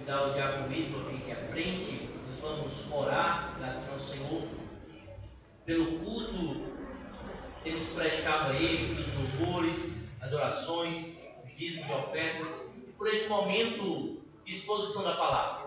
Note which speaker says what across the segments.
Speaker 1: convidar o Diácono Vitor para vir aqui à frente. Nós vamos orar, agradecer ao Senhor pelo culto que temos prestado a Ele, pelos louvores, as orações, os dízimos e ofertas, e por este momento de exposição da palavra.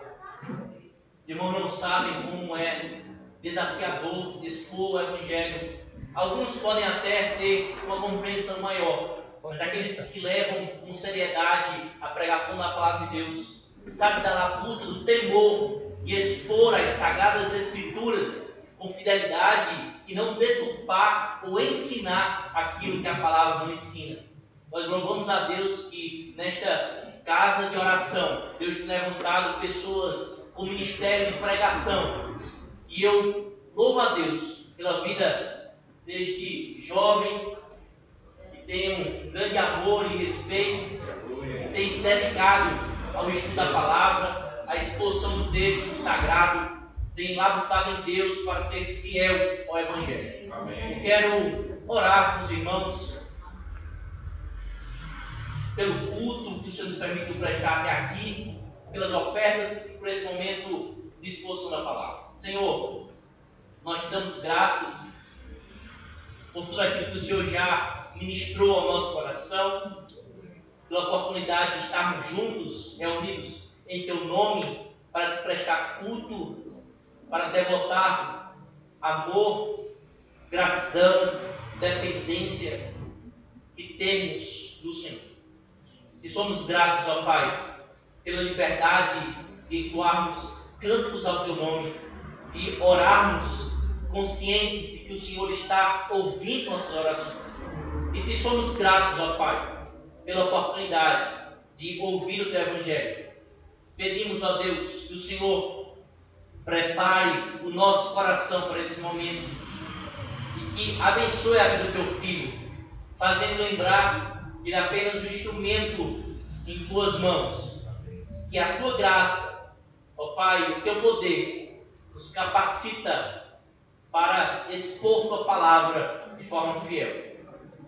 Speaker 1: Os irmãos não sabem como é desafiador expor o Evangelho. Alguns podem até ter uma compreensão maior, mas aqueles que levam com seriedade a pregação da palavra de Deus, sabem da labuta, do temor de expor as sagradas Escrituras com fidelidade e não deturpar ou ensinar aquilo que a palavra não ensina. Nós louvamos a Deus que nesta casa de oração, Deus tem levantado pessoas com ministério de pregação. E eu louvo a Deus pela vida deste jovem que tem um grande amor e respeito, que tem se dedicado ao estudo da palavra, à exposição do texto sagrado, tem labutado em Deus para ser fiel ao Evangelho. Amém. Eu quero orar com os irmãos pelo culto que o Senhor nos permitiu prestar até aqui, pelas ofertas e por esse momento de exposição da palavra. Senhor, nós te damos graças por tudo aquilo que o Senhor já ministrou ao nosso coração, pela oportunidade de estarmos juntos, reunidos em Teu nome, para te prestar culto, para devotar amor, gratidão, dependência que temos do Senhor. E somos gratos, ó Pai, pela liberdade de entoarmos cânticos ao Teu nome, de orarmos conscientes de que o Senhor está ouvindo nossas orações. E te somos gratos, ó Pai, pela oportunidade de ouvir o Teu Evangelho. Pedimos, ó Deus, que o Senhor prepare o nosso coração para esse momento e que abençoe a vida do Teu Filho, fazendo lembrar que ele é apenas um instrumento em Tuas mãos, que a Tua graça, ó Pai, o Teu poder nos capacita para expor Tua palavra de forma fiel.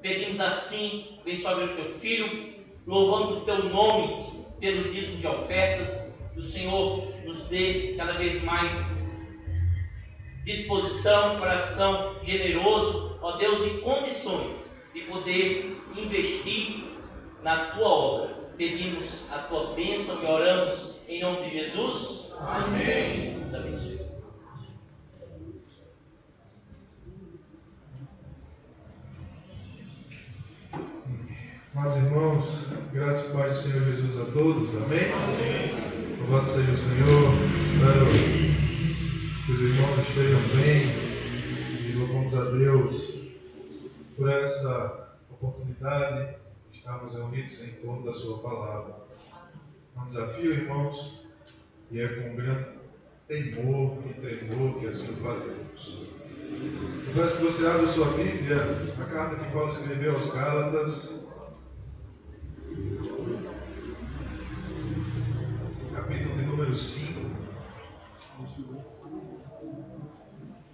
Speaker 1: Pedimos assim, abençoe a vida do Teu Filho, louvamos o Teu nome pelos dízimos de ofertas, que o Senhor nos dê cada vez mais disposição, coração generoso, ó Deus, e condições de poder investir na Tua obra. Pedimos a Tua bênção e oramos em nome de Jesus. Amém. Nos abençoe.
Speaker 2: Amados irmãos, graças e paz do Senhor Jesus a todos. Amém? Amém. Louvado seja o Senhor. Espero que os irmãos estejam bem e louvamos a Deus por essa oportunidade de estarmos reunidos em torno da Sua palavra. É um desafio, irmãos, e é com grande temor e tremor que assim o fazemos. Eu peço que você abra a sua Bíblia, a carta que Paulo escreveu aos Gálatas, capítulo de número 5.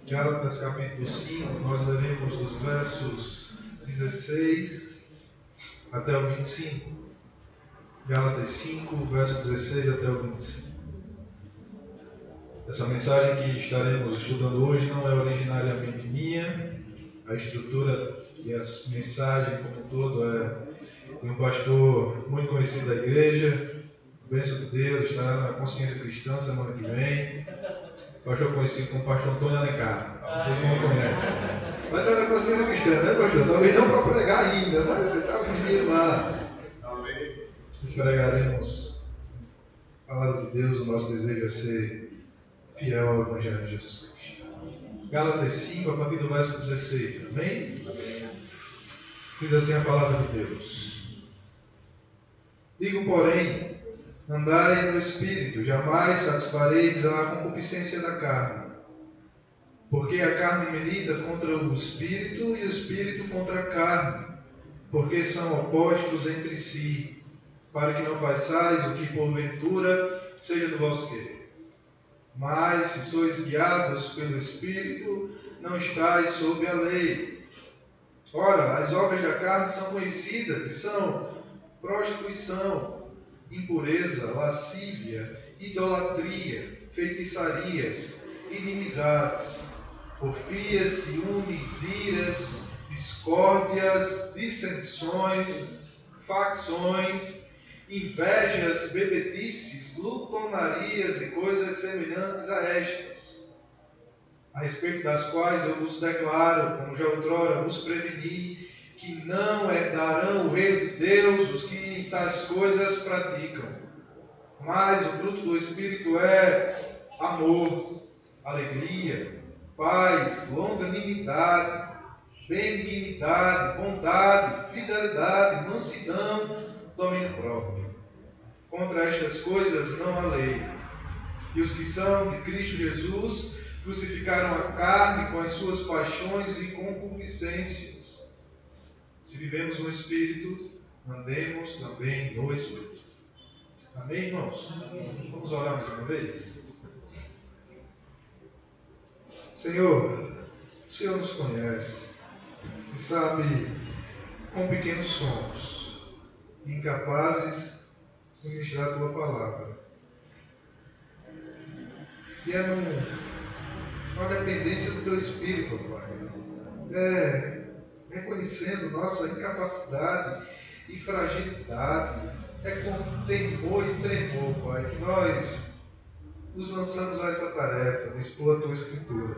Speaker 2: Gálatas capítulo 5, nós leremos dos versos 16 até o 25. Gálatas 5, verso 16 até o 25. Essa mensagem que estaremos estudando hoje não é originariamente minha. A estrutura e a mensagem como um todo é de um pastor muito conhecido da igreja. Bênção de Deus, estará na Consciência Cristã semana que vem. Pastor conhecido como Pastor Antônio Alencar. Vocês não conhecem. Vai estar na Consciência Cristã, né, pastor? Talvez não para pregar ainda, mas vai estar uns dias lá. Amém. Pregaremos a palavra de Deus. O nosso desejo é ser fiel ao Evangelho de Jesus Cristo. Gálatas 5, a partir do verso 16. Amém? Amém. Diz assim a palavra de Deus. Digo, porém, andai no Espírito, jamais satisfareis a concupiscência da carne. Porque a carne milita contra o Espírito e o Espírito contra a carne, porque são opostos entre si, para que não façais o que porventura seja do vosso querer. Mas, se sois guiados pelo Espírito, não estáis sob a lei. Ora, as obras da carne são conhecidas e são prostituição, impureza, lascívia, idolatria, feitiçarias, inimizades, porfias, ciúmes, iras, discórdias, dissensões, facções, invejas, bebedices, glutonarias e coisas semelhantes a estas, a respeito das quais eu vos declaro, como já outrora vos preveni, que não herdarão o reino de Deus os que tais coisas praticam. Mas o fruto do Espírito é amor, alegria, paz, longanimidade, benignidade, bondade, fidelidade, mansidão, domínio próprio. Contra estas coisas não há lei. E os que são de Cristo Jesus crucificaram a carne com as suas paixões e concupiscências. Se vivemos no Espírito, andemos também no Espírito. Amém, irmãos? Vamos orar mais uma vez? Senhor, o Senhor nos conhece e sabe quão pequenos somos, incapazes de ministrar a Tua palavra. E é uma dependência do Teu Espírito, Pai. É reconhecendo nossa incapacidade e fragilidade. É com temor e tremor, Pai, que nós nos lançamos a essa tarefa de expor a Tua Escritura.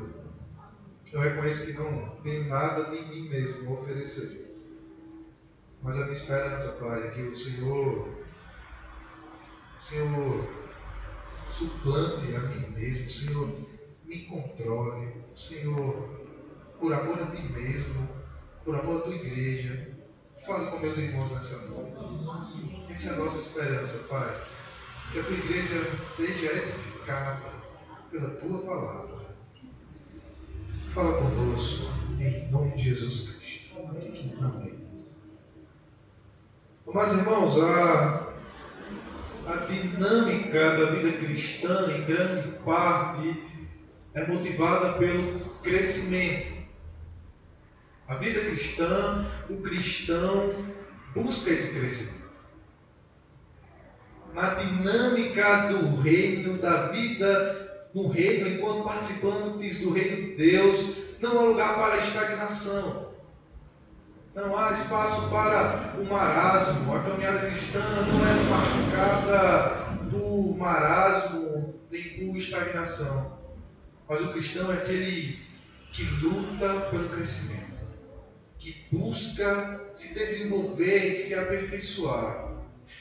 Speaker 2: Eu reconheço que não tenho nada de mim mesmo a oferecer. Mas a minha esperança, Pai, é que o Senhor suplante a mim mesmo, o Senhor me controle, o Senhor, por amor a Ti mesmo, por amor à Tua igreja, fale com meus irmãos nessa noite. Essa é a nossa esperança, Pai, que a Tua igreja seja edificada pela Tua palavra. Fala conosco, em nome de Jesus Cristo. Amém. Amados irmãos, a dinâmica da vida cristã, em grande parte, é motivada pelo crescimento. A vida cristã, o cristão busca esse crescimento. Na dinâmica do reino, da vida no reino, enquanto participantes do reino de Deus, não há lugar para a estagnação. Não há espaço para o marasmo. A caminhada cristã não é marcada por marasmo nem por estagnação. Mas o cristão é aquele que luta pelo crescimento, que busca se desenvolver e se aperfeiçoar.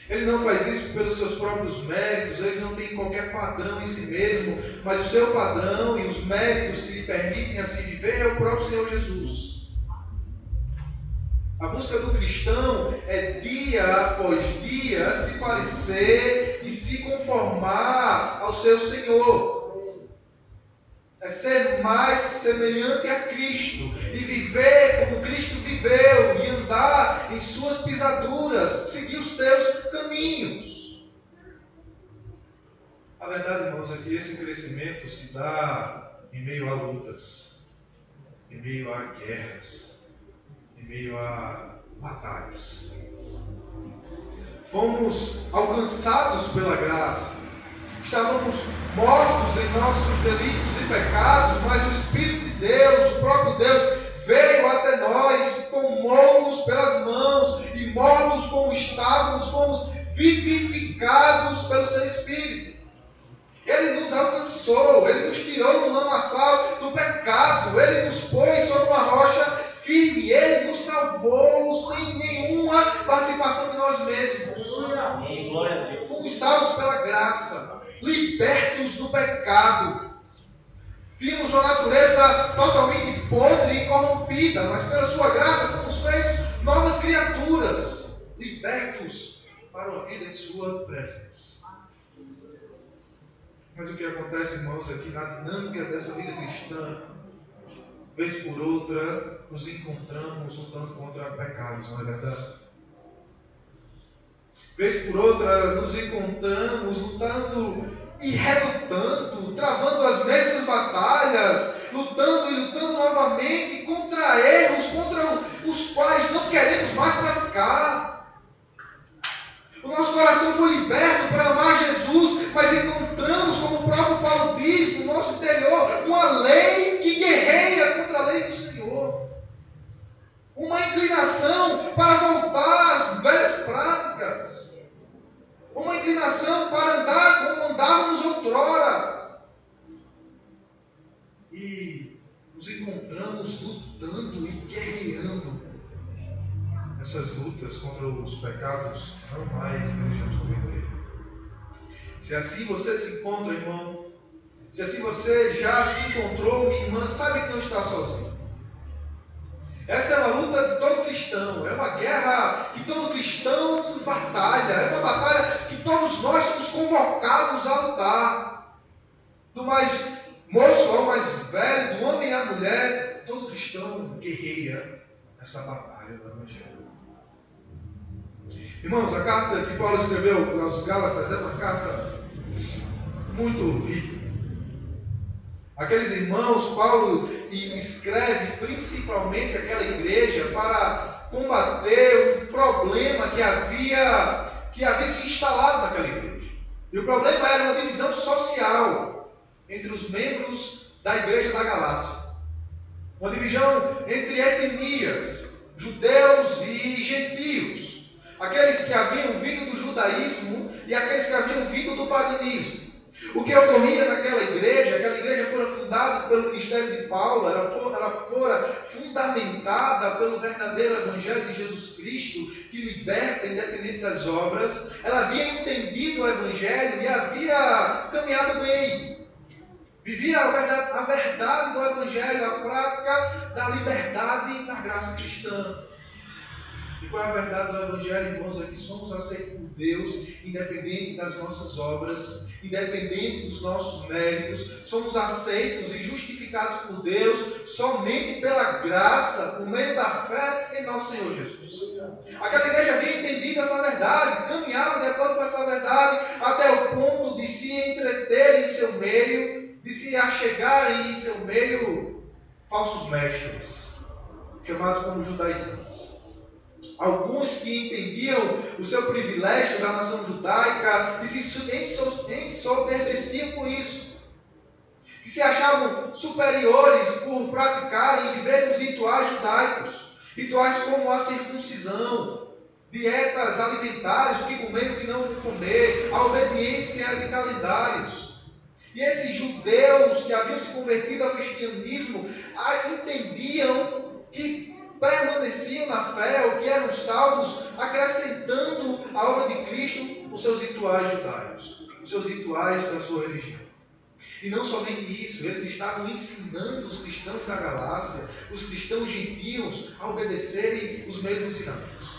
Speaker 2: Ele não faz isso pelos seus próprios méritos, ele não tem qualquer padrão em si mesmo, mas o seu padrão e os méritos que lhe permitem assim viver é o próprio Senhor Jesus. A busca do cristão é dia após dia se parecer e se conformar ao seu Senhor. É ser mais semelhante a Cristo e viver como Cristo viveu e andar em suas pisaduras, seguir os seus caminhos. A verdade, irmãos, é que esse crescimento se dá em meio a lutas, em meio a guerras, em meio a batalhas. Fomos alcançados pela graça. Estávamos mortos em nossos delitos e pecados, mas o Espírito de Deus, o próprio Deus, veio até nós, tomou-nos pelas mãos e mortos como estávamos, fomos vivificados pelo seu Espírito. Ele nos alcançou, Ele nos tirou do lamaçal do pecado, Ele nos pôs sobre uma rocha firme, Ele nos salvou sem nenhuma participação de nós mesmos. Conquistados pela graça, libertos do pecado. Tínhamos uma natureza totalmente podre e corrompida, mas pela sua graça fomos feitos novas criaturas, libertos para uma vida em sua presença. Mas o que acontece, irmãos, é que na dinâmica dessa vida cristã, vez por outra, nos encontramos lutando contra pecados, não é verdade? Vez por outra, nos encontramos lutando e relutando, travando as mesmas batalhas, lutando e lutando novamente contra erros, contra os quais não queremos mais praticar. O nosso coração foi liberto para amar Jesus, mas encontramos nos encontramos lutando e guerreando essas lutas contra os pecados que não mais desejamos cometer. Se assim você se encontra, irmão, se assim você já se encontrou, minha irmã, sabe que não está sozinho. Essa é uma luta de todo cristão, é uma guerra que todo cristão batalha, é uma batalha que todos nós somos convocados a lutar. Do mais moço ao mais velho, do homem à mulher, todo cristão guerreia essa batalha do Evangelho. Irmãos, a carta que Paulo escreveu aos Gálatas é uma carta muito rica. Aqueles irmãos, Paulo escreve principalmente aquela igreja para combater um problema que havia se instalado naquela igreja. E o problema era uma divisão social entre os membros da igreja da Galácia. Uma divisão entre etnias, judeus e gentios. Aqueles que haviam vindo do judaísmo e aqueles que haviam vindo do paganismo. O que ocorria naquela igreja, aquela igreja fora fundada pelo ministério de Paulo, ela fora fundamentada pelo verdadeiro evangelho de Jesus Cristo, que liberta independente das obras. Ela havia entendido o evangelho e havia caminhado bem. Vivia a verdade do evangelho, a prática da liberdade e da graça cristã. E qual é a verdade do Evangelho, irmãos? É que somos aceitos por Deus, independente das nossas obras, independente dos nossos méritos. Somos aceitos e justificados por Deus somente pela graça, por meio da fé em nosso Senhor Jesus. Aquela igreja havia entendido essa verdade, caminhava de acordo com essa verdade, até o ponto de se entreterem em seu meio, de se achegarem em seu meio falsos mestres, chamados como judaizantes. Alguns que entendiam o seu privilégio da nação judaica e se ensoberbeciam por isso. Que se achavam superiores por praticarem e viverem os rituais judaicos. Rituais como a circuncisão, dietas alimentares, o que comer e o que não comer, a obediência de calendários. E esses judeus que haviam se convertido ao cristianismo entendiam que permaneciam na fé, ou que eram salvos, acrescentando à obra de Cristo os seus rituais judaicos, os seus rituais da sua religião. E não somente isso, eles estavam ensinando os cristãos da Galácia, os cristãos gentios, a obedecerem os mesmos ensinamentos.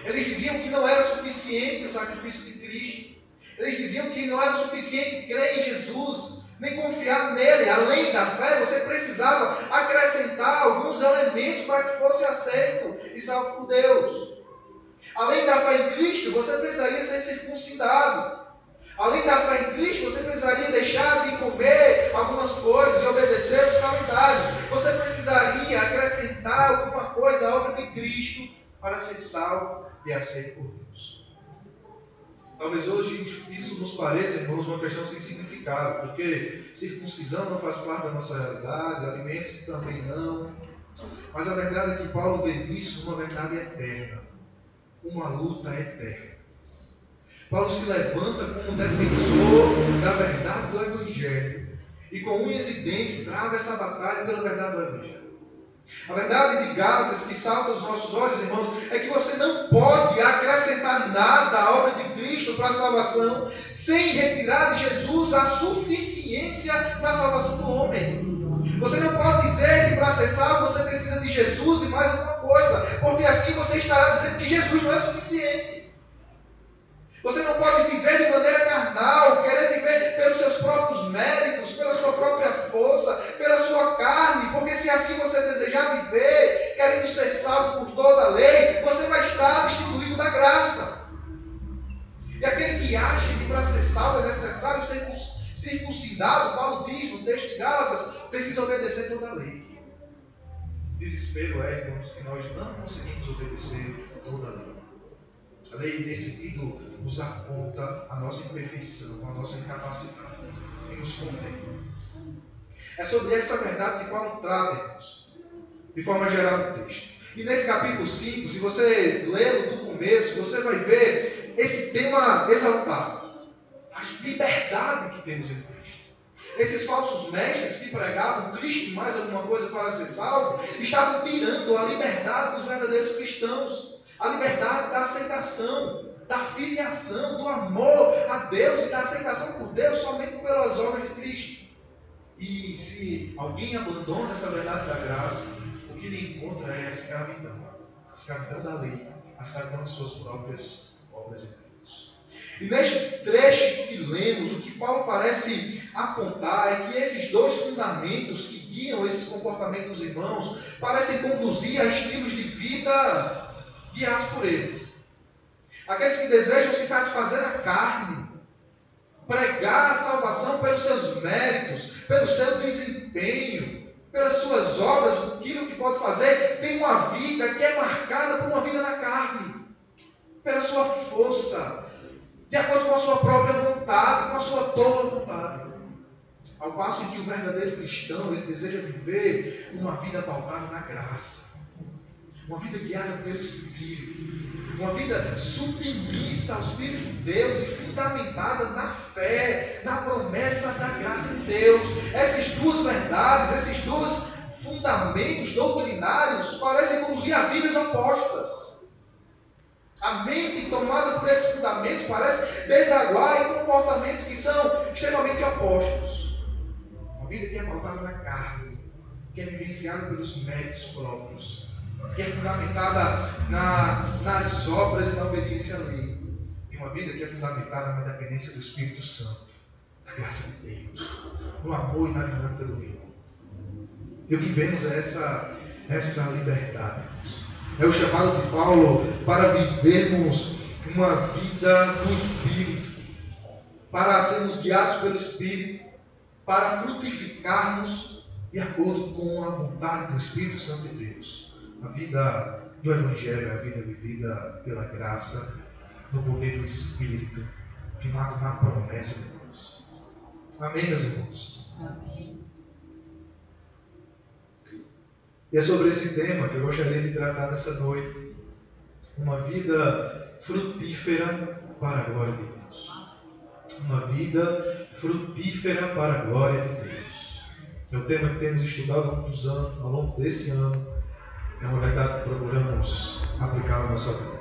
Speaker 2: Eles diziam que não era suficiente o sacrifício de Cristo. Eles diziam que não era suficiente crer em Jesus, nem confiar nele. Além da fé, você precisava acrescentar alguns elementos para que fosse aceito e salvo por Deus. Além da fé em Cristo, você precisaria ser circuncidado. Além da fé em Cristo, você precisaria deixar de comer algumas coisas e obedecer os calendários. Você precisaria acrescentar alguma coisa à obra de Cristo para ser salvo e aceito por Deus. Talvez hoje isso nos pareça, irmãos, uma questão sem significado, porque circuncisão não faz parte da nossa realidade, alimentos também não. Mas a verdade é que Paulo vê nisso uma verdade eterna, uma luta eterna. Paulo se levanta como defensor da verdade do Evangelho e com unhas e dentes trava essa batalha pela verdade do Evangelho. A verdade de Gálatas que salta aos nossos olhos, irmãos, é que você não pode acrescentar nada à obra de Cristo para a salvação sem retirar de Jesus a suficiência na salvação do homem. Você não pode dizer que para ser salvo você precisa de Jesus e mais alguma coisa, porque assim você estará dizendo que Jesus não é suficiente. Você não pode viver de maneira carnal, querer viver pelos seus próprios méritos, pela sua própria força, pela sua carne, porque se assim você desejar viver, querendo ser salvo por toda a lei, você vai estar destituído da graça. E aquele que acha que para ser salvo é necessário ser circuncidado, Paulo diz no texto de Gálatas, precisa obedecer toda a lei. O desespero é, irmãos, que nós não conseguimos obedecer toda a lei. A lei, nesse sentido, nos aponta a nossa imperfeição, a nossa incapacidade e nos condena. É sobre essa verdade que Paulo trata, irmãos, de forma geral no texto. E nesse capítulo 5, se você ler do começo, você vai ver esse tema exaltado. A liberdade que temos em Cristo. Esses falsos mestres que pregavam Cristo e mais alguma coisa para ser salvo, estavam tirando a liberdade dos verdadeiros cristãos, a liberdade da aceitação, da filiação, do amor a Deus e da aceitação por Deus somente pelas obras de Cristo. E se alguém abandona essa verdade da graça, o que ele encontra é a escravidão da lei, a escravidão de suas próprias obras e méritos. E neste trecho que lemos, o que Paulo parece apontar é que esses dois fundamentos que guiam esses comportamentos dos irmãos parecem conduzir a estilos de vida guiados por eles. Aqueles que desejam se satisfazer na carne, pregar a salvação pelos seus méritos, pelo seu desempenho, pelas suas obras, aquilo que pode fazer, tem uma vida que é marcada por uma vida na carne, pela sua força, de acordo com a sua própria vontade, com a sua tola vontade. Ao passo em que o verdadeiro cristão, ele deseja viver uma vida pautada na graça, uma vida guiada pelo Espírito, uma vida submissa ao Espírito de Deus e fundamentada na fé, na promessa da graça de Deus. Essas duas verdades, esses dois fundamentos doutrinários parecem conduzir a vidas opostas. A mente tomada por esses fundamentos parece desaguar em comportamentos que são extremamente opostos. Uma vida que é pautada na carne, que é vivenciada pelos méritos próprios, que é fundamentada nas obras e na obediência à lei. E uma vida que é fundamentada na dependência do Espírito Santo, na graça de Deus, no amor e na dinâmica do reino. E o que vemos é essa liberdade. É o chamado de Paulo para vivermos uma vida no Espírito, para sermos guiados pelo Espírito, para frutificarmos de acordo com a vontade do Espírito Santo de Deus. A vida do Evangelho é a vida vivida pela graça, no poder do Espírito, firmado na promessa de Deus. Amém, meus irmãos?
Speaker 3: Amém.
Speaker 2: E é sobre esse tema que eu gostaria de tratar nessa noite. Uma vida frutífera para a glória de Deus. Uma vida frutífera para a glória de Deus. É o tema que temos estudado ao longo desse ano. É uma verdade que procuramos aplicar na nossa vida.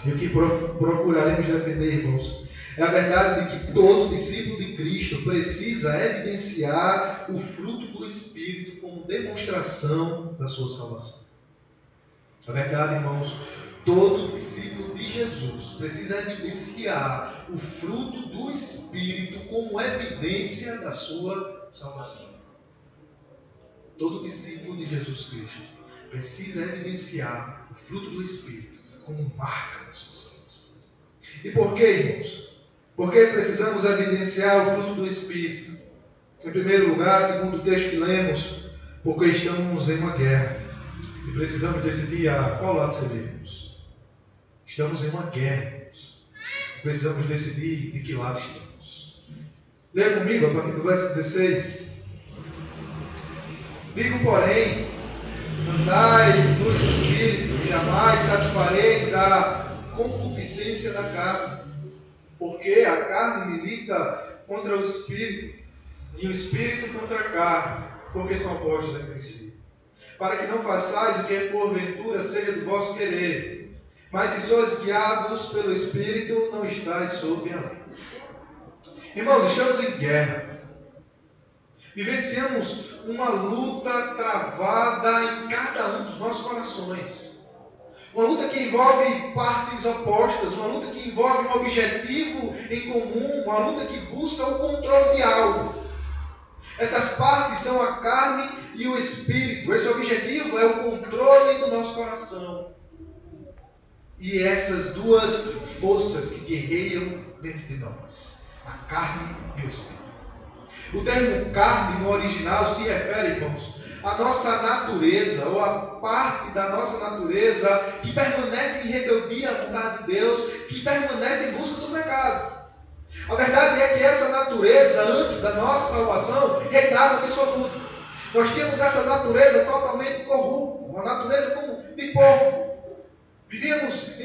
Speaker 2: E o que procuraremos defender, irmãos, é a verdade de que todo discípulo de Cristo precisa evidenciar o fruto do Espírito como demonstração da sua salvação. A verdade, irmãos, todo discípulo de Jesus precisa evidenciar o fruto do Espírito como evidência da sua salvação. Todo discípulo de Jesus Cristo precisa evidenciar o fruto do Espírito como marca da sua salvação. E por que, irmãos? Por que precisamos evidenciar o fruto do Espírito? Em primeiro lugar, segundo o texto que lemos, porque estamos em uma guerra e precisamos decidir a qual lado seremos. Estamos em uma guerra, irmãos. Precisamos decidir de que lado estamos. Leia comigo a partir do verso 16. Digo, porém, andai no Espírito, jamais satisfareis a concupiscência da carne. Porque a carne milita contra o Espírito, e o Espírito contra a carne, porque são opostos entre si. Para que não façais o que porventura seja do vosso querer, mas se sois guiados pelo Espírito, não estáis sob a lei. Irmãos, estamos em guerra. Vivenciamos uma luta travada em cada um dos nossos corações. Uma luta que envolve partes opostas, uma luta que envolve um objetivo em comum, uma luta que busca o controle de algo. Essas partes são a carne e o espírito. Esse objetivo é o controle do nosso coração. E essas duas forças que guerreiam dentro de nós, a carne e o espírito. O termo carne no original se refere, irmãos, à nossa natureza, ou à parte da nossa natureza que permanece em rebeldia à vontade de Deus, que permanece em busca do pecado. A verdade é que essa natureza, antes da nossa salvação, reinava absoluto. Nós tínhamos essa natureza totalmente corrupta, uma natureza como de porco. Vivíamos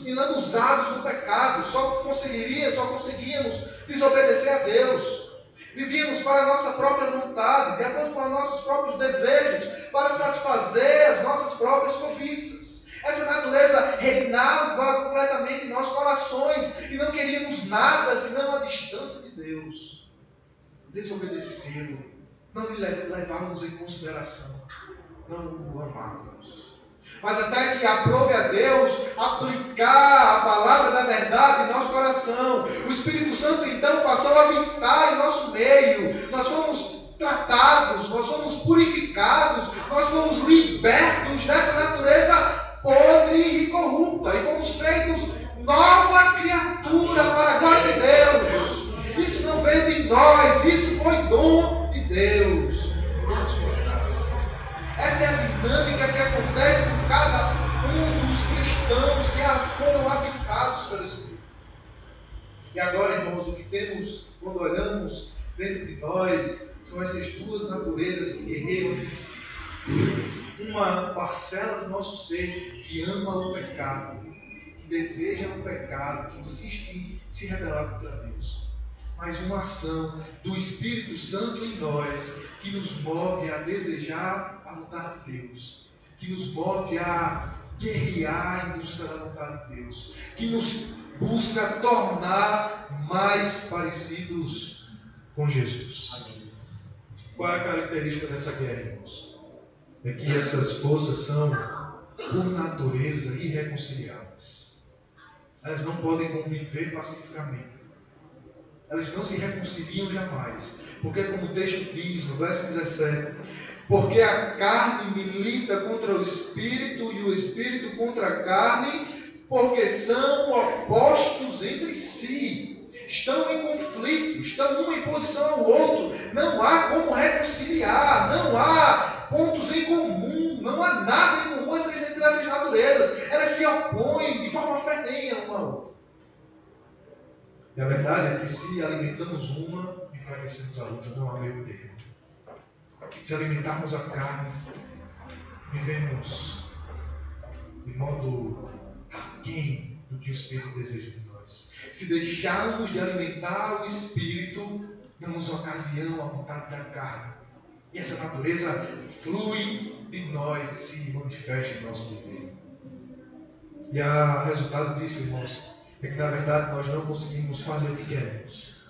Speaker 2: enlanuzados no pecado, só conseguíamos desobedecer a Deus. Vivíamos para a nossa própria vontade, de acordo com os nossos próprios desejos, para satisfazer as nossas próprias cobiças. Essa natureza reinava completamente em nossos corações e não queríamos nada senão a distância de Deus. Desobedecê-lo, não lhe levávamos em consideração, não o amávamos. Mas até que aprove a Deus aplicar a palavra da verdade em nosso coração, o Espírito Santo então passou a habitar em nosso meio. Nós fomos tratados, nós fomos purificados, nós fomos libertos dessa natureza podre e corrupta e fomos feitos nova criatura para a glória de Deus. Isso não veio de nós, isso foi dom de Deus. Essa é a dinâmica que acontece com cada um dos cristãos que foram habitados pelo Espírito. E agora, irmãos, o que temos quando olhamos dentro de nós são essas duas naturezas que guerreiam entre si. Uma parcela do nosso ser que ama o pecado, que deseja o pecado, que insiste em se rebelar contra Deus. Mas uma ação do Espírito Santo em nós que nos move a desejar a vontade de Deus, que nos move a guerrear em busca da vontade de Deus, que nos busca tornar mais parecidos com Jesus. Qual é a característica dessa guerra, irmãos? É que essas forças são, por natureza, irreconciliáveis. Elas não podem conviver pacificamente. Elas não se reconciliam jamais. Porque, como o texto diz, no verso 17, porque a carne milita contra o Espírito e o Espírito contra a carne, porque são opostos entre si. Estão em conflito, estão um em posição ao outro. Não há como reconciliar, não há pontos em comum, não há nada em comum entre essas naturezas. Elas se opõem de forma ferrenha uma à outra. E a verdade é que se alimentamos uma, enfraquecemos a outra, não há meio termo. Se alimentarmos a carne, vivemos de modo aquém do que o Espírito deseja de nós. Se deixarmos de alimentar o Espírito, damos ocasião à vontade da carne. E essa natureza flui de nós e se manifesta em nosso viver. E o resultado disso, irmãos, é que na verdade nós não conseguimos fazer o que queremos.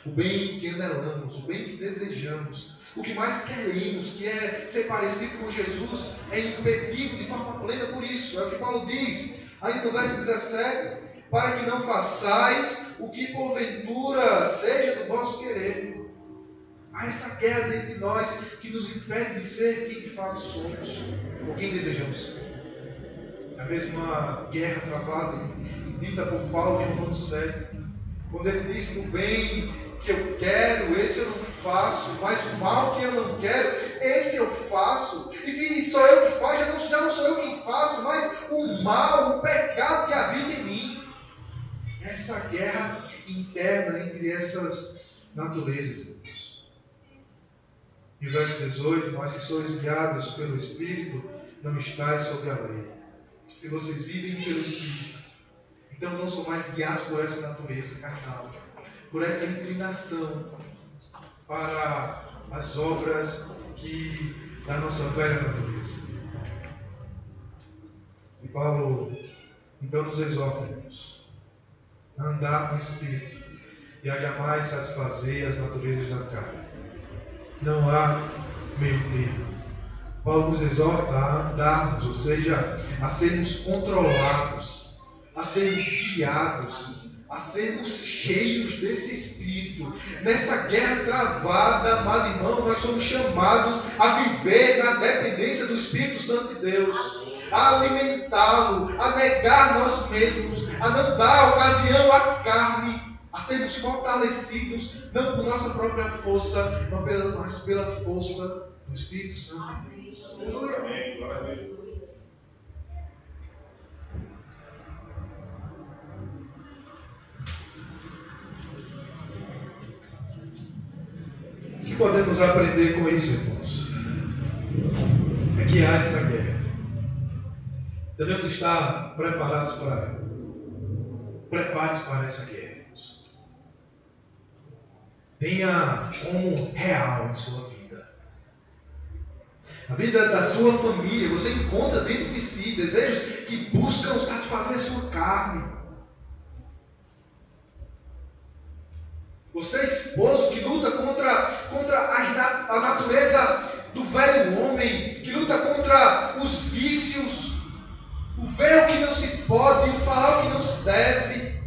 Speaker 2: O bem que anelamos, o bem que desejamos, o que mais queremos, que é ser parecido com Jesus, é impedido de forma plena por isso. É o que Paulo diz, aí no verso 17, para que não façais o que porventura seja do vosso querer. Há essa guerra dentro de nós que nos impede de ser quem de fato somos, ou quem desejamos ser. É a mesma guerra travada e dita por Paulo em Romanos 7, quando ele diz: o bem que eu quero, esse eu não faço, mas o mal que eu não quero, esse eu faço. E se sou eu que faço, já não sou eu quem faço, mas o mal, o pecado que habita em mim. Essa guerra interna entre essas naturezas. E o verso 18: mas se sois guiados pelo Espírito, não estáis sob a lei. Se vocês vivem pelo Espírito, então não são mais guiados por essa natureza carnal, por essa inclinação para as obras da nossa velha natureza. E Paulo então nos exorta, irmãos, a andar no Espírito e a jamais satisfazer as naturezas da carne. Não há meio termo. Paulo nos exorta a andarmos, ou seja, a sermos controlados, a sermos guiados, a sermos cheios desse Espírito. Nessa guerra travada, amado irmão, nós somos chamados a viver na dependência do Espírito Santo de Deus, a alimentá-lo, a negar nós mesmos, a não dar ocasião à carne, a sermos fortalecidos, não por nossa própria força, mas pela força do Espírito Santo de Deus. Amém. Glória a Deus. O que podemos aprender com isso, irmãos? É que há essa guerra. Devemos estar preparados para essa guerra. tenha como real em sua vida. A vida da sua família, você encontra dentro de si desejos que buscam satisfazer a sua carne. Você é esposo que luta contra a natureza do velho homem, que luta contra os vícios, o ver o que não se pode, o falar o que não se deve.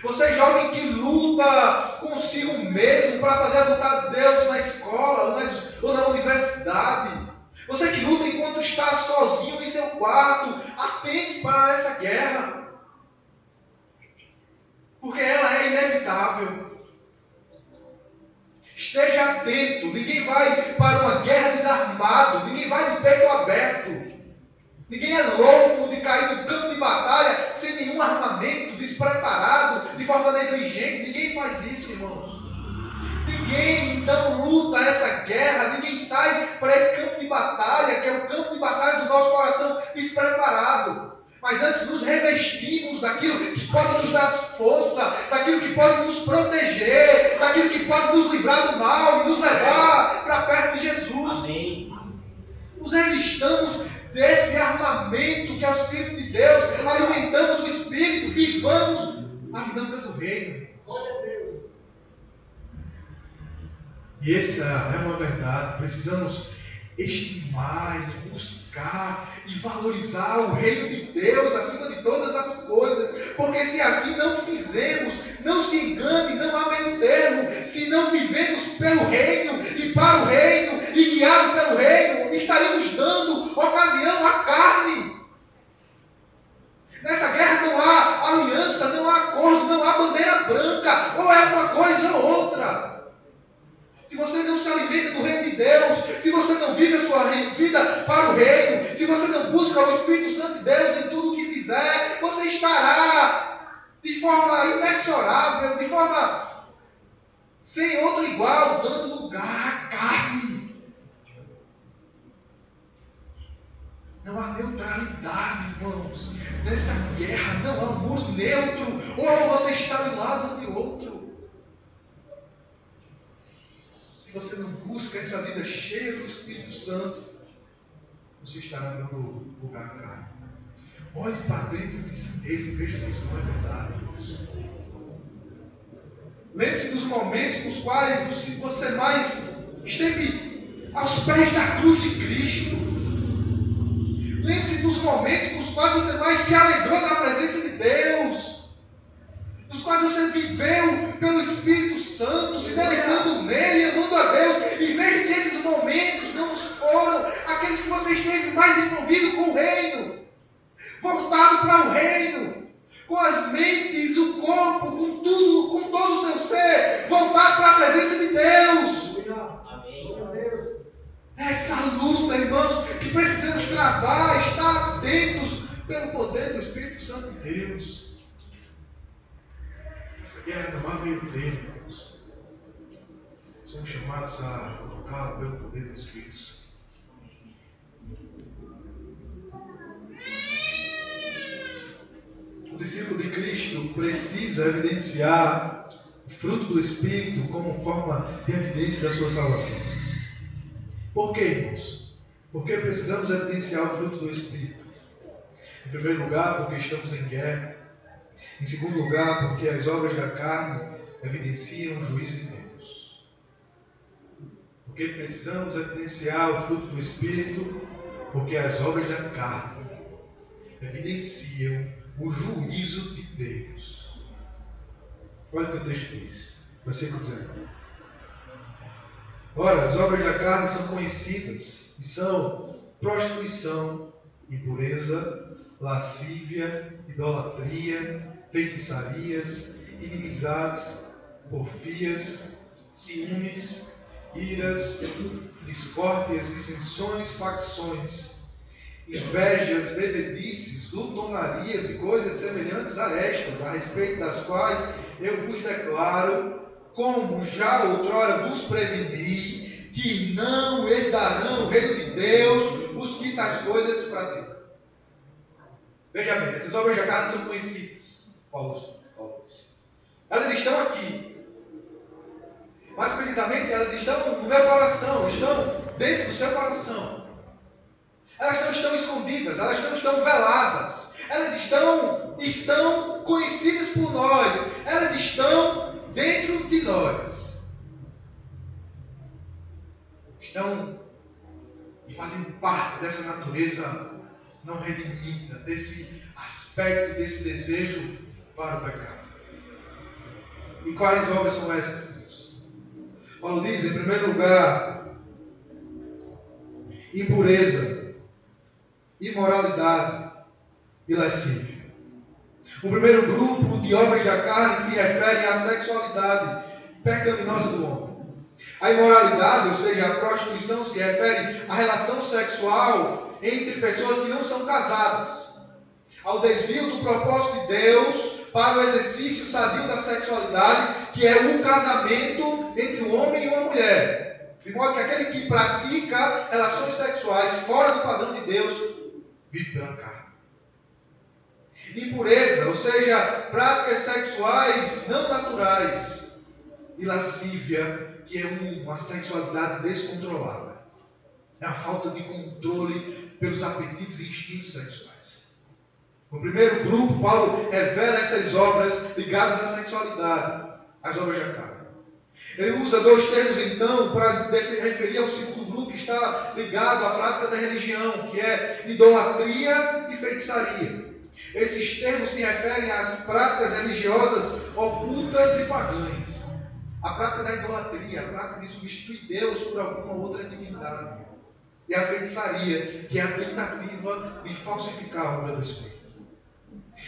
Speaker 2: Você é jovem que luta consigo mesmo para fazer a vontade de Deus na escola ou na universidade. Você que luta enquanto está sozinho em seu quarto, atente para essa guerra, porque ela é inevitável. Esteja atento, ninguém vai para uma guerra desarmado, ninguém vai de peito aberto. Ninguém é louco de cair no campo de batalha sem nenhum armamento, despreparado, de forma negligente. Ninguém faz isso, irmãos. Ninguém então luta essa guerra, ninguém sai para esse campo de batalha, que é o campo de batalha do nosso coração, despreparado. Mas antes nos revestimos daquilo que pode nos dar força, daquilo que pode nos proteger, daquilo que pode nos livrar do mal e nos levar para perto de Jesus.
Speaker 1: Amém.
Speaker 2: Nos revistamos desse armamento que é o Espírito de Deus, alimentamos o Espírito, vivamos a dinâmica do reino. E essa é uma verdade. Precisamos estimar, buscar e valorizar o reino de Deus acima de todas as coisas, porque se assim não fizermos, não se engane, não há meio termo. Se não vivemos pelo reino e para o reino e guiado pelo reino, estaremos dando ocasião à carne. Nessa guerra não há aliança, não há acordo, não há bandeira branca, ou é uma coisa ou outra. Se você não se alimenta do reino de Deus, se você não vive a sua vida para o reino, se você não busca o Espírito Santo de Deus em tudo o que fizer, você estará de forma inexorável, de forma sem outro igual, dando lugar à carne. Não há neutralidade, irmãos. Nessa guerra não há um muro neutro, ou você está de um lado ou de outro. Se você não busca essa vida cheia do Espírito Santo, você estará dando lugar à carne. Olhe para dentro de si mesmo, veja se isso não é verdade. Lembre-se dos momentos nos quais você mais esteve aos pés da cruz de Cristo. Lembre-se dos momentos nos quais você mais se alegrou na presença de Deus, nos quais você viveu pelo Espírito Santo, se deleitando nele, amando a Deus. E veja se esses momentos não foram aqueles que você esteve mais envolvido com o reino, voltado para o reino, com as mentes, o corpo, com tudo, com todo o seu ser, voltado para a presença de Deus. Essa luta, irmãos, que precisamos travar, estar atentos pelo poder do Espírito Santo de Deus. Essa guerra não há meio termo, irmãos. Somos chamados a lutar pelo poder do Espírito Santo. O discípulo de Cristo precisa evidenciar o fruto do Espírito como forma de evidência da sua salvação. Por quê, irmãos? Porque precisamos evidenciar o fruto do Espírito. Em primeiro lugar, porque estamos em guerra. Em segundo lugar, porque as obras da carne evidenciam o juízo de Deus. Porque precisamos evidenciar o fruto do Espírito, porque as obras da carne evidenciam o juízo de Deus. Olha o que o texto diz, versículo 19. Ora, as obras da carne são conhecidas e são prostituição, impureza, lascívia, idolatria, feitiçarias, inimizades, porfias, ciúmes, iras, discórdias, dissensões, facções, invejas, bebedices, glutonarias e coisas semelhantes a estas, a respeito das quais eu vos declaro, como já outrora vos preveni, que não herdarão o reino de Deus os que tais coisas praticam. Veja bem, essas obras da carne são conhecidas. Paulo disse. Elas estão aqui. Mais precisamente, elas estão no meu coração, estão dentro do seu coração. Elas não estão escondidas, elas não estão veladas. Elas estão e são conhecidas por nós. Elas estão dentro de nós. Estão e fazem parte dessa natureza não redimida, desse aspecto, desse desejo para o pecado. E quais obras são essas, Deus? Paulo diz, em primeiro lugar, impureza, imoralidade e lascívia. O primeiro grupo de obras da carne se refere à sexualidade pecaminosa do homem. A imoralidade, ou seja, a prostituição, se refere à relação sexual entre pessoas que não são casadas, ao desvio do propósito de Deus para o exercício sadio da sexualidade, que é um casamento entre um homem e uma mulher. De modo que aquele que pratica relações sexuais fora do padrão de Deus vive pela carne. Impureza, ou seja, práticas sexuais não naturais. E lascívia, que é uma sexualidade descontrolada. É a falta de controle pelos apetites e instintos sexuais. No primeiro grupo, Paulo revela essas obras ligadas à sexualidade, as obras da carne. Ele usa dois termos, então, para referir ao segundo grupo que está ligado à prática da religião, que é idolatria e feitiçaria. Esses termos se referem às práticas religiosas ocultas e pagãs. A prática da idolatria, a prática de substituir Deus por alguma outra divindade. E a feitiçaria, que é a tentativa de falsificar a obra do Espírito.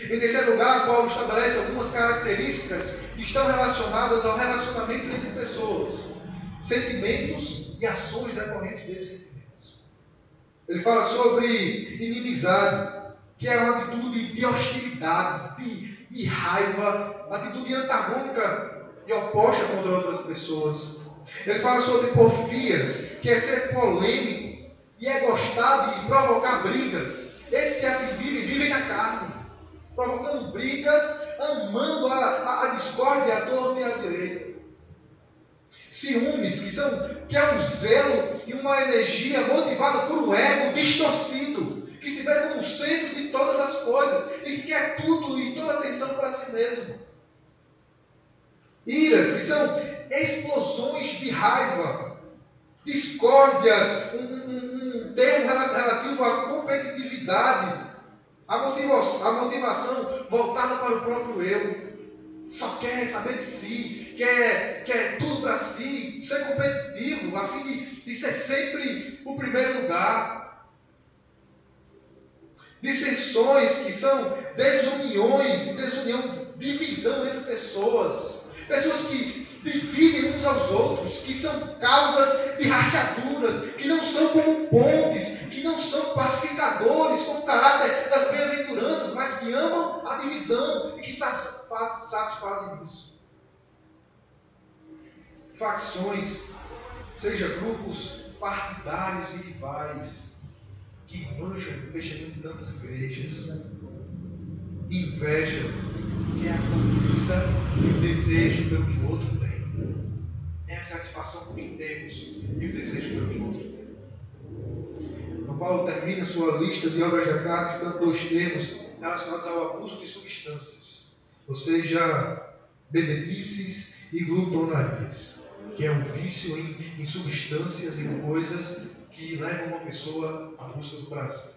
Speaker 2: Em terceiro lugar, Paulo estabelece algumas características que estão relacionadas ao relacionamento entre pessoas, sentimentos e ações decorrentes desses sentimentos. Ele fala sobre inimizade, que é uma atitude de hostilidade, de raiva, atitude antagônica e oposta contra outras pessoas. Ele fala sobre porfias, que é ser polêmico e é gostar de provocar brigas. Esses que assim vivem na carne, provocando brigas, amando a discórdia, a torta e a direita. Ciúmes, que é um zelo e uma energia motivada por um ego distorcido, que se vê como o centro de todas as coisas e que quer tudo e toda a atenção para si mesmo. Iras, que são explosões de raiva, discórdias, um termo relativo à competitividade, a motivação voltada para o próprio eu. Só quer saber de si, quer tudo para si, ser competitivo, a fim de ser sempre o primeiro lugar. Dissensões, que são desunião, divisão entre pessoas. Pessoas que se dividem uns aos outros, que são causas de rachaduras, que não são como pontes, que não são pacificadores com o caráter das bem-aventuranças, mas que amam a divisão e que satisfazem isso. Facções, seja grupos partidários e rivais, que mancham o crescimento de tantas igrejas. Inveja, que é a cobiça e o desejo pelo que o outro tem. É a satisfação por que temos e o desejo pelo que o outro tem. Então, Paulo termina sua lista de obras da carne citando dois termos relacionados ao abuso de substâncias, ou seja, bebedices e glutonarias, que é o vício em substâncias e coisas que levam uma pessoa à busca do prazer,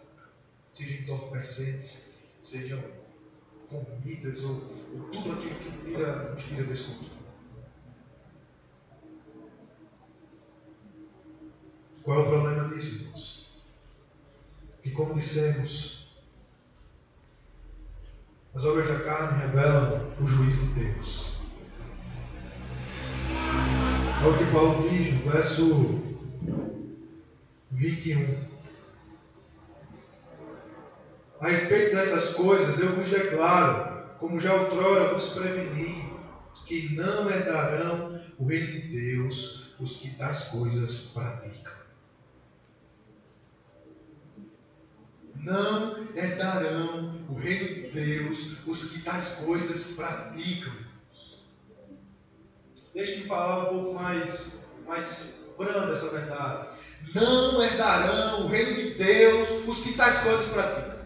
Speaker 2: sejam entorpecentes, sejam comidas ou tudo aquilo que nos tira desse controle. Qual é o problema disso, irmãos? Que, como dissemos, as obras da carne revelam o juízo de Deus. É o que Paulo diz no verso 21. A respeito dessas coisas eu vos declaro, como já outrora vos preveni, que não herdarão o reino de Deus os que tais coisas praticam. Não herdarão o reino de Deus os que tais coisas praticam. Deixa-me falar um pouco mais brando essa verdade. Não herdarão o reino de Deus os que tais coisas praticam.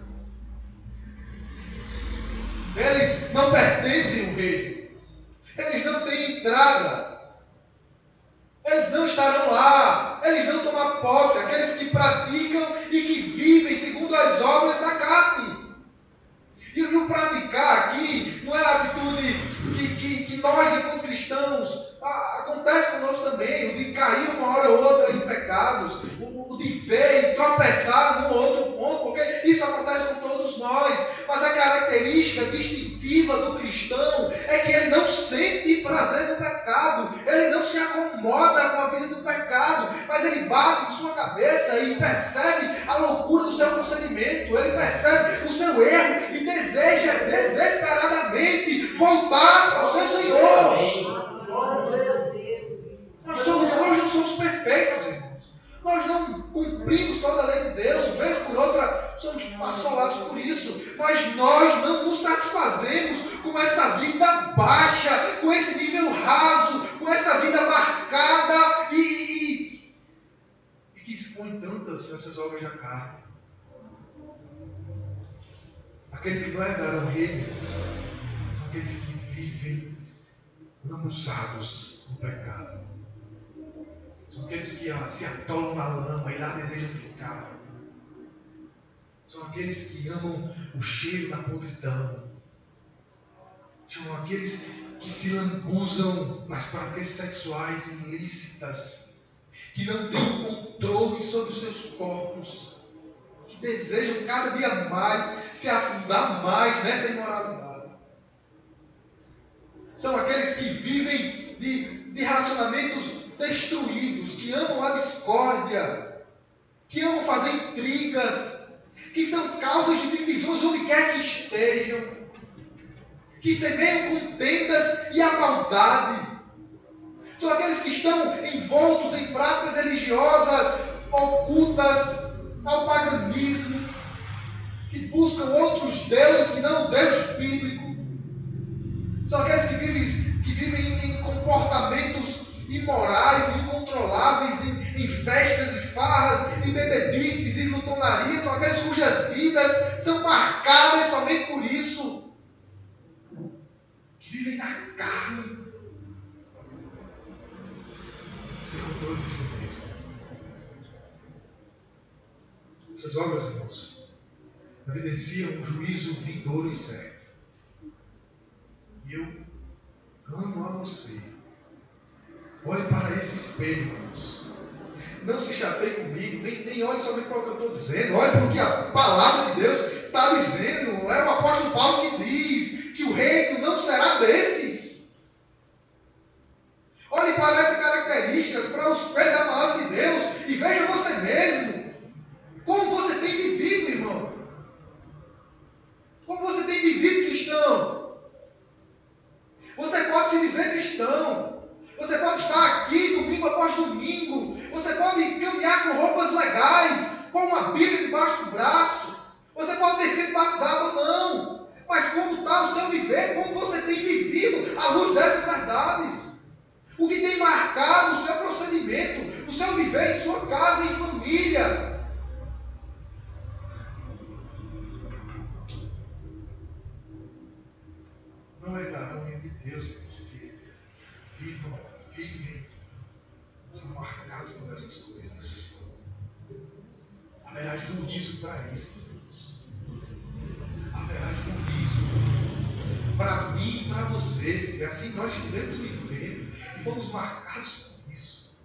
Speaker 2: Eles não pertencem ao reino. Eles não têm entrada. Eles não estarão lá. Eles não tomam posse. Aqueles que praticam e que vivem segundo as obras da carne. E o praticar aqui não é a atitude que nós, enquanto cristãos, acontece conosco também, o de cair uma hora ou outra em pecados, o de ver e tropeçar num outro ponto, porque isso acontece com todos nós. Mas a característica distintiva do cristão é que ele não sente prazer no pecado, ele não se acomoda com a vida do pecado, mas ele bate em sua cabeça e percebe a loucura do seu procedimento, ele percebe o seu erro e deseja desesperadamente voltar para o seu Senhor. Nós não somos perfeitos, irmãos. Nós não cumprimos toda a lei de Deus, vez por outra somos assolados por isso. Mas nós não nos satisfazemos com essa vida baixa, com esse nível raso, com essa vida marcada e que expõe tantas dessas obras da carne. Aqueles que não herdaram o reino são aqueles que vivem lambuzados no pecado. São aqueles que se atolam na lama e lá desejam ficar. São aqueles que amam o cheiro da podridão. São aqueles que se lambuzam nas práticas sexuais ilícitas. Que não têm controle sobre os seus corpos. Que desejam cada dia mais se afundar mais nessa imoralidade. São aqueles que vivem de relacionamentos destruídos, que amam a discórdia, que amam fazer intrigas, que são causas de divisões onde quer que estejam, que semeiam contendas e a maldade. São aqueles que estão envoltos em práticas religiosas ocultas ao paganismo, que buscam outros deuses que não o Deus bíblico. São aqueles que vivem em comportamentos imorais, incontroláveis, em festas e farras, em bebedices e glutonarias. São aqueles cujas vidas são marcadas somente por isso. Que vivem na carne, sem controle de si mesmo. Essas obras, irmãos, evidenciam um juízo vindouro e certo. E eu amo a você. Olhe para esse espelho, irmãos. Não se chateie comigo, nem olhe somente para o que eu estou dizendo. Olhe para o que a palavra de Deus está dizendo. É o apóstolo Paulo que diz que o reino não será desses. Olhe para essas características, para os pés da palavra de Deus e veja você mesmo. Como você tem vivido, irmão? Como você tem vivido, cristão? Você pode se dizer cristão. Você pode estar aqui domingo após domingo. Você pode caminhar com roupas legais, com uma Bíblia debaixo do braço. Você pode ter sido batizado ou não. Mas como está o seu viver? Como você tem vivido à luz dessas verdades? O que tem marcado o seu procedimento, o seu viver em sua casa e em família? Não é da unha de Deus, que vivem, são marcados por essas coisas. Haverá juízo para isso, Deus. Haverá juízo para mim e para vocês. E assim nós estivemos vivendo e fomos marcados por isso.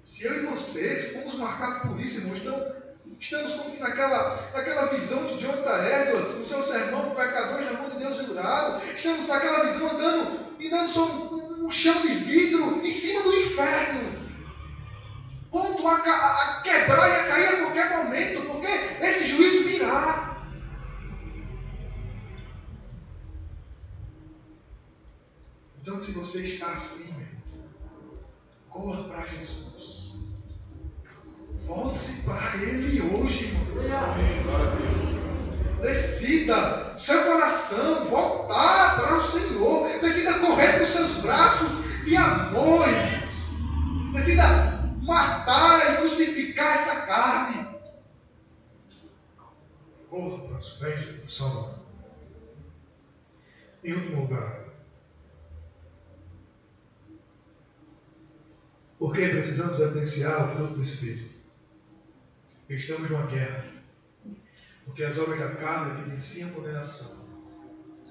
Speaker 2: Se eu e vocês fomos marcados por isso, irmãos, então estamos como naquela visão de Jonathan Edwards, no seu sermão, Pecadores na mão de Deus jurado. Estamos naquela visão andando sobre um chão de vidro em cima do inferno. Ponto a quebrar e a cair a qualquer momento, porque esse juízo virá. Então, se você está assim, corra para Jesus. Volte-se para Ele hoje, irmão. Decida seu coração voltar para o Senhor. Decida correr para os seus braços de amor, irmãos. Decida matar e crucificar essa carne. Corra para os pés do Salvador. Em último lugar, porque precisamos evidenciar o fruto do Espírito. Estamos numa guerra. Porque as obras da carne evidenciam condenação.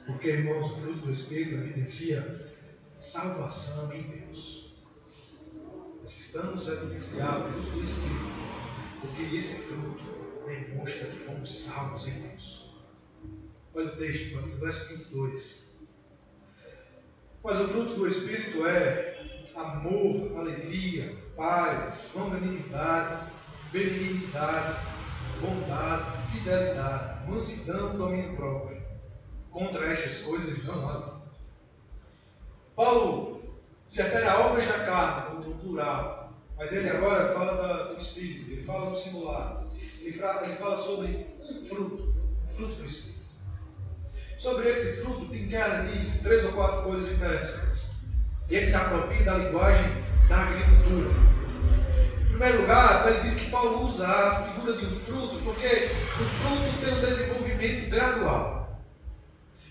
Speaker 2: Porque, irmãos, o fruto do Espírito evidencia salvação em Deus. Precisamos evidenciar o fruto do Espírito. Porque esse fruto demonstra que fomos salvos em Deus. Olha o texto, no verso 22. Mas o fruto do Espírito é amor, alegria, paz, longanimidade, benignidade, bondade, fidelidade, mansidão, domínio próprio. Contra estas coisas não há. Paulo se refere a obras da carne, como no plural, mas ele agora fala do Espírito, ele fala no singular. Ele fala sobre um fruto do Espírito. Sobre esse fruto, Tim Keller diz 3 ou 4 coisas interessantes. Ele se apropria da linguagem da agricultura. Em primeiro lugar, ele diz que Paulo usa a figura de um fruto, porque o fruto tem um desenvolvimento gradual.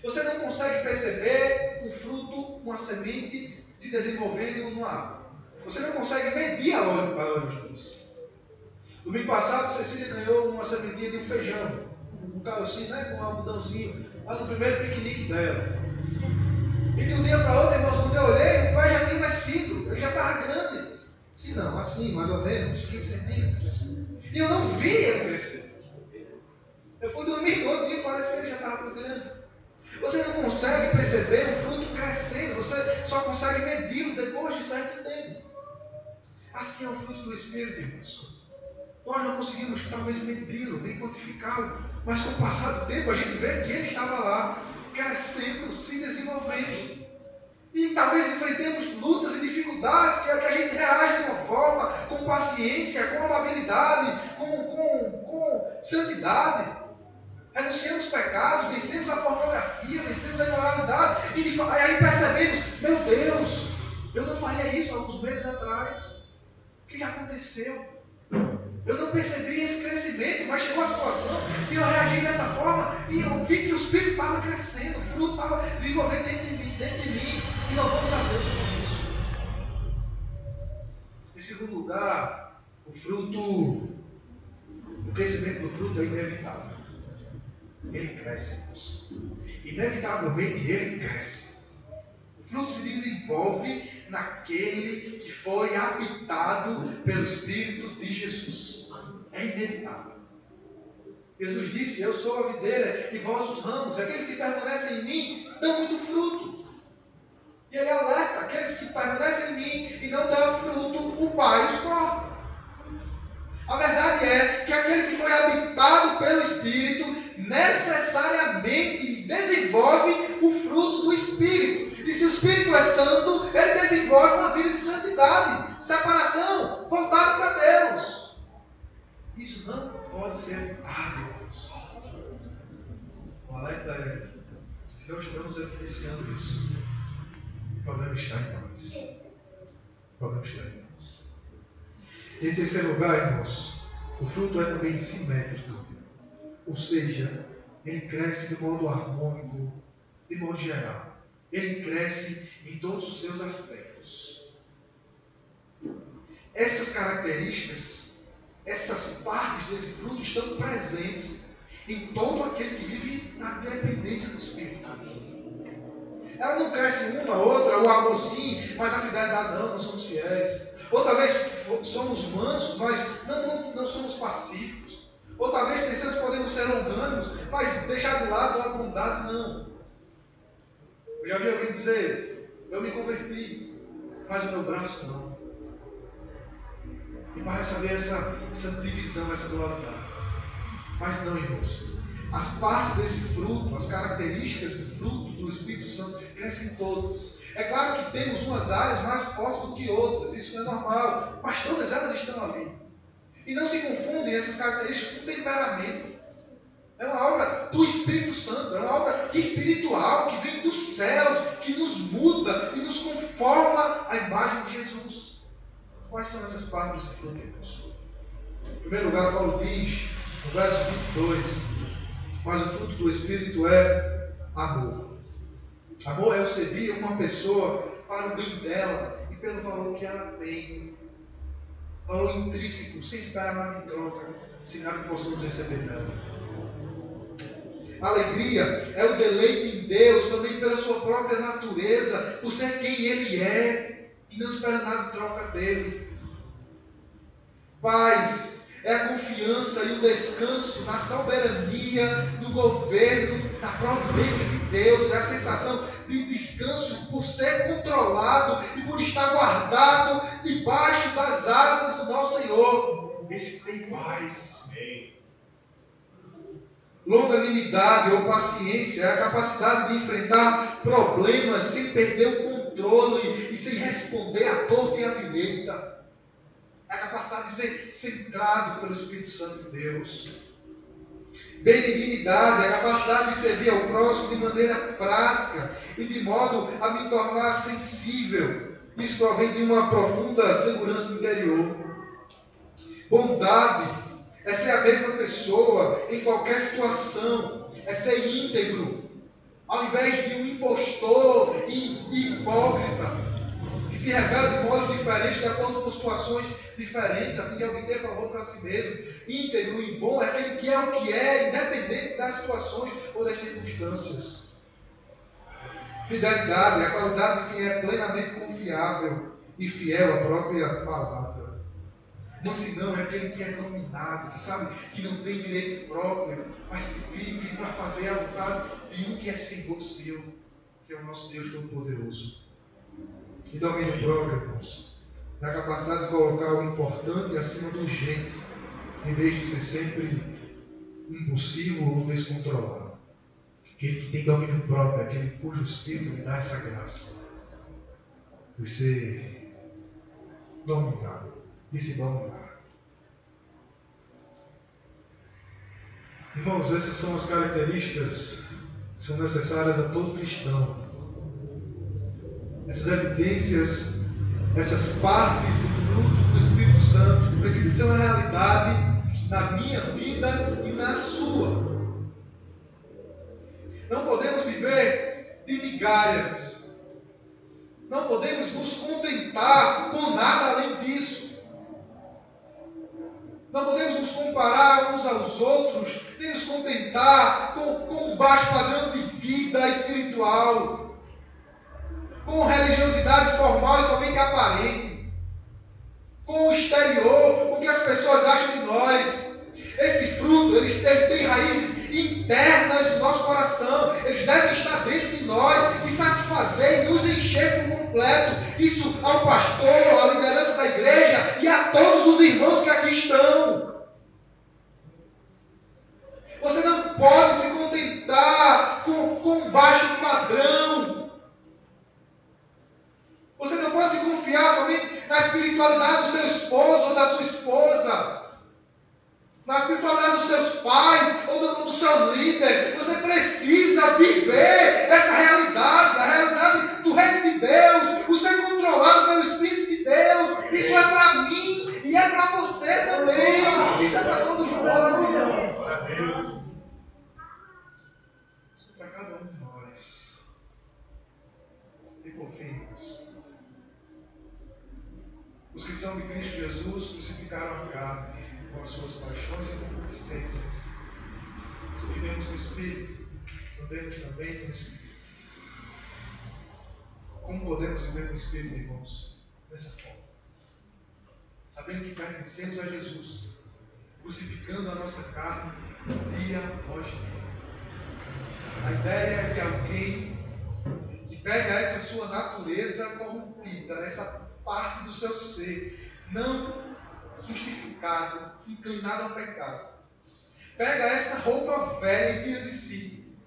Speaker 2: Você não consegue perceber um fruto, uma semente, se desenvolvendo numa árvore. Você não consegue medir a olhos nus. Domingo passado, Cecília ganhou uma sementinha de um feijão. Um carocinho, né? Com um algodãozinho. Lá no primeiro piquenique dela. E de um dia para outro, irmãos, quando eu olhei, o pai já tinha nascido. Ele já estava grande. Se não, assim, mais ou menos, uns 15 centímetros. E eu não vi ele crescer. Eu fui dormir no outro dia, parece que ele já estava muito grande. Você não consegue perceber o fruto crescendo. Você só consegue medi-lo depois de certo tempo. Assim é o fruto do Espírito, irmãos. Nós não conseguimos, talvez, medi-lo, nem quantificá-lo. Mas com o passar do tempo, a gente vê que ele estava lá, crescendo, se desenvolvendo. E talvez enfrentemos lutas e dificuldades que a gente reage de uma forma, com paciência, com amabilidade, com santidade. Renunciamos pecados, vencemos a pornografia, vencemos a imoralidade. E aí percebemos, meu Deus, eu não faria isso alguns meses atrás. O que aconteceu? Eu não percebi esse crescimento, mas chegou a situação e eu reagi dessa forma e eu vi que o Espírito estava crescendo, o fruto estava desenvolvendo dentro de mim e louvamos a Deus por isso. Em segundo lugar, o crescimento do fruto é inevitável. Ele cresce, irmãos. Inevitavelmente ele cresce. O fruto se desenvolve naquele que foi habitado pelo Espírito de Jesus. É inevitável. Jesus disse, eu sou a videira e vós os ramos. Aqueles que permanecem em mim dão muito fruto. E ele alerta, aqueles que permanecem em mim e não dão fruto, o Pai os corta. A verdade é que aquele que foi habitado pelo Espírito necessariamente desenvolve o fruto do Espírito. E se o Espírito é santo, ele desenvolve uma vida de santidade, separação, voltado para Deus. Isso não pode ser hábito. O alerta é, se não estamos evidenciando isso, o problema está em nós. O problema está em nós. E em terceiro lugar, irmãos, o fruto é também simétrico. Ou seja, ele cresce de modo harmônico, de modo geral. Ele cresce em todos os seus aspectos. Essas características, essas partes desse fruto estão presentes em todo aquele que vive na dependência do Espírito. Ela não cresce uma, outra, o amor sim, mas a fidelidade não somos fiéis. Ou talvez somos mansos, mas não somos pacíficos. Ou talvez pensamos que podemos ser longânimos, mas deixar de lado a bondade, não. Eu já vi alguém dizer, eu me converti, mas o meu braço não. E parece haver essa divisão, essa dualidade. Mas não, irmãos. As partes desse fruto, as características do fruto do Espírito Santo crescem todas. É claro que temos umas áreas mais fortes do que outras, isso é normal, mas todas elas estão ali. E não se confundem essas características com temperamento. É uma obra do Espírito Santo, é uma obra espiritual que vem dos céus, que nos muda e nos conforma à imagem de Jesus. Quais são essas partes desse fruto, irmãos? Em primeiro lugar, Paulo diz, no verso 22, mas o fruto do Espírito é amor. Amor é o servir uma pessoa para o bem dela e pelo valor que ela tem. Valor intrínseco, sem esperar nada em troca, sem nada que possamos receber dela. Alegria é o deleite em Deus, também pela sua própria natureza, por ser quem Ele é, e não espera nada em troca dele. Paz é a confiança e o descanso na soberania, no governo, na providência de Deus. É a sensação de descanso por ser controlado e por estar guardado debaixo das asas do nosso Senhor. Esse tem paz. Longanimidade ou paciência é a capacidade de enfrentar problemas sem perder o controle e sem responder à torta e à direita. É a capacidade de ser centrado pelo Espírito Santo de Deus. Benignidade é a capacidade de servir ao próximo de maneira prática e de modo a me tornar sensível. Isso provém de uma profunda segurança interior. Bondade é ser a mesma pessoa em qualquer situação, é ser íntegro, ao invés de um impostor e hipócrita, que se revela de modo diferente, de acordo com situações diferentes, a fim de obter favor para si mesmo. Íntegro e bom é aquele que é o que é, independente das situações ou das circunstâncias. Fidelidade é a qualidade de quem é plenamente confiável e fiel à própria palavra. Mansidão é aquele que é dominado, que sabe que não tem direito próprio, mas que vive para fazer a vontade de um que é Senhor seu, que é o nosso Deus Todo-Poderoso. E domínio próprio, irmãos, é a capacidade de colocar o importante acima do urgente, em vez de ser sempre impulsivo ou descontrolado. Aquele que tem domínio próprio, aquele cujo Espírito lhe dá essa graça de ser dominado, de se dominar. Irmãos, essas são as características que são necessárias a todo cristão. Essas evidências, essas partes do fruto do Espírito Santo, que precisam ser uma realidade na minha vida e na sua. Não podemos viver de migalhas. Não podemos nos contentar com nada além disso. Não podemos nos comparar uns aos outros, nem nos contentar com um baixo padrão de vida espiritual, com religiosidade formal e somente aparente, com o exterior, com o que as pessoas acham de nós. Esse fruto, ele tem raízes internas do nosso coração. Eles devem estar dentro de nós e satisfazer e nos encher por completo. Isso ao pastor, à liderança da igreja e a todos os irmãos que aqui estão. Você não pode se contentar com um baixo padrão. Você não pode se confiar somente na espiritualidade do seu esposo ou da sua esposa, na espiritualidade dos seus pais ou do seu líder. Você precisa viver essa realidade, a realidade do reino de Deus, o ser controlado pelo Espírito de Deus. Isso é para mim e é para você também. Isso é para todos nós, irmão. Isso é para cada um de nós. E por fim, irmãos, os que são de Cristo Jesus crucificaram a carne com as suas paixões e concupiscências. Se vivemos no Espírito, andemos também no Espírito. Como podemos viver no Espírito, irmãos? Dessa forma. Sabendo que pertencemos a Jesus, crucificando a nossa carne dia após dia. A ideia é que alguém que pega essa sua natureza corrompida, essa parte do seu ser, não justificado, inclinado ao pecado, pega essa roupa velha e tira de si,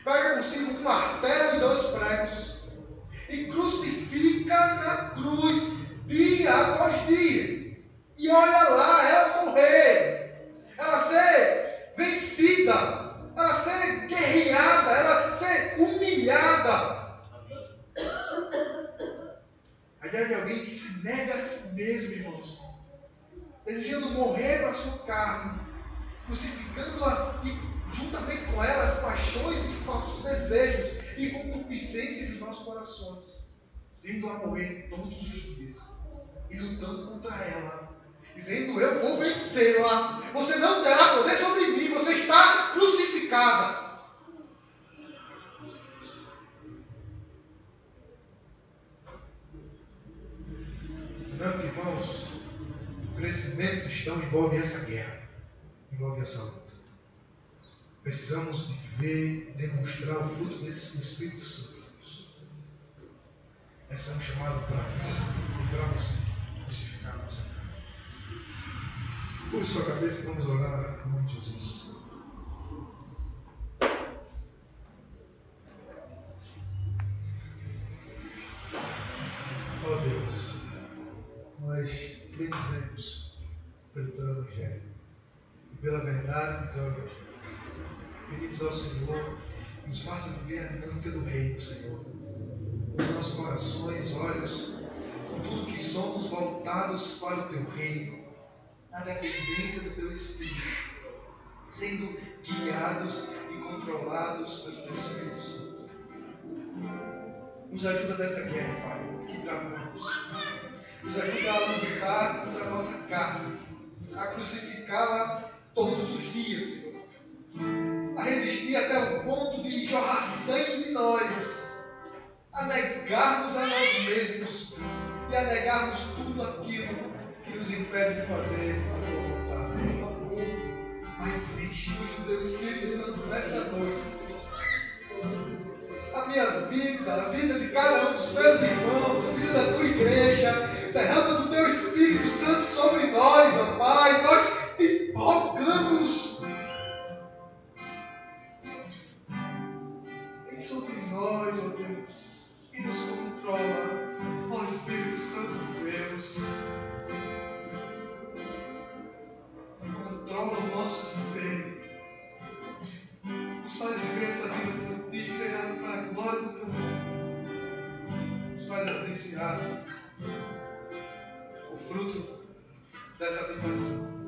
Speaker 2: pega consigo um martelo e 2 pregos e crucifica na cruz dia após dia. E olha lá, ela morrer, ela ser vencida,
Speaker 3: ideia de alguém que se nega a si mesmo, irmãos, desejando morrer para a sua carne, crucificando-a e juntamente com ela as paixões e falsos desejos e concupiscências dos nossos corações, vendo a morrer todos os dias e lutando contra ela, dizendo: eu vou vencê-la, você não terá poder sobre mim, você está crucificada.
Speaker 2: Não, irmãos, o crescimento cristão envolve essa guerra, envolve essa luta. Precisamos viver, demonstrar o fruto do Espírito Santo. Esse é um chamado para mim e para você, crucificar a nossa carne. Curve sua cabeça e vamos orar em nome de Jesus. Ó Deus, nós bendizemos pelo Teu Evangelho e pela verdade do Teu Evangelho. Pedimos ao Senhor que nos faça viver a dinâmica do Reino, Senhor. Com os nossos corações, olhos, com tudo que somos voltados para o Teu Reino, na dependência do Teu Espírito, sendo guiados e controlados pelo Teu Espírito Santo. Nos ajuda nessa guerra, Pai, que travamos. Nos ajuda a lutar contra a nossa carne, a crucificá-la todos os dias, Senhor. A resistir até o ponto de jorrar sangue de nós, a negarmos a nós mesmos e a negarmos tudo aquilo que nos impede de fazer a Tua vontade. Mas enche-nos do Teu Espírito Santo nessa noite, Senhor. A minha vida, a vida de cada um dos meus irmãos, a vida da Tua igreja, derrama do Teu Espírito Santo sobre nós, ó Pai. Nós te rogamos. Vem sobre nós, ó Deus, e nos controla, ó Espírito Santo de Deus. Controla o nosso ser. Nos faz viver essa vida frutífera para a glória do Teu nome. Nos faz apreciar o fruto dessa tentação.